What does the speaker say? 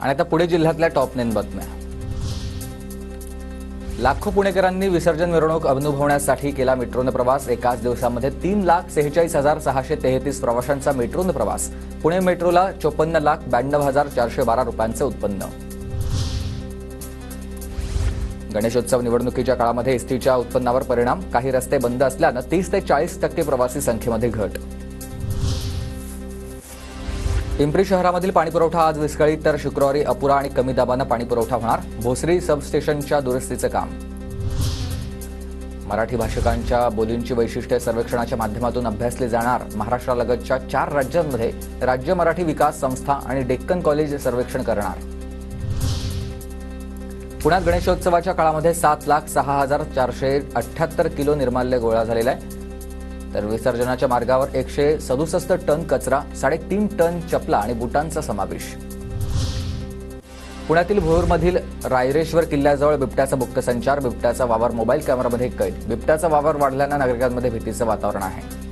आणि आता पुणे जिल्ह्यातल्या टॉप 9 बातम्या। लाखो पुणेकरांनी विसर्जन मिरवणूक अनुभवण्यासाठी केला मेट्रोने प्रवास। एकाच दिवसामध्ये 3,46,433 प्रवाशांचा मेट्रोने प्रवास। पुणे मेट्रोला 54,92,412 रुपयांचे उत्पन्न। गणेशोत्सव निवडणुकीच्या काळामध्ये एसटीच्या उत्पन्नावर परिणाम। काही रस्ते बंद असल्याने 30 ते 40% प्रवासी संख्येमध्ये घट। पिंपरी शहरामधील पाणीपुरवठा आज विस्कळीत, तर शुक्रवारी अपुरा आणि कमी दाबाने पाणीपुरवठा होणार। भोसरी सबस्टेशनच्या दुरुस्तीचे काम। मराठी भाषिकांच्या बोलींची वैशिष्ट्ये सर्वेक्षणाच्या माध्यमातून अभ्यासली जाणार। महाराष्ट्रालगतच्या 4 राज्यांमध्ये राज्य मराठी विकास संस्था आणि डेक्कन कॉलेज सर्वेक्षण करणार। पुण्यात गणेशोत्सवाच्या काळामध्ये 7,06,478 किलो निर्माल्य गोळा झालेला आहे, तर विसर्जनाच्या मार्गावर 167 टन कचरा, 3.5 टन चपला आणि बुटांचा समावेश। पुण्यातील भोरमधील रायरेश्वर किल्ल्याजवळ बिबट्याचा मुक्त संचार। बिबट्याचा वावर मोबाईल कॅमेरामध्ये कैद। बिबट्याचा वावर वाढल्याने नागरिकांमध्ये भीतीचं वातावरण आहे।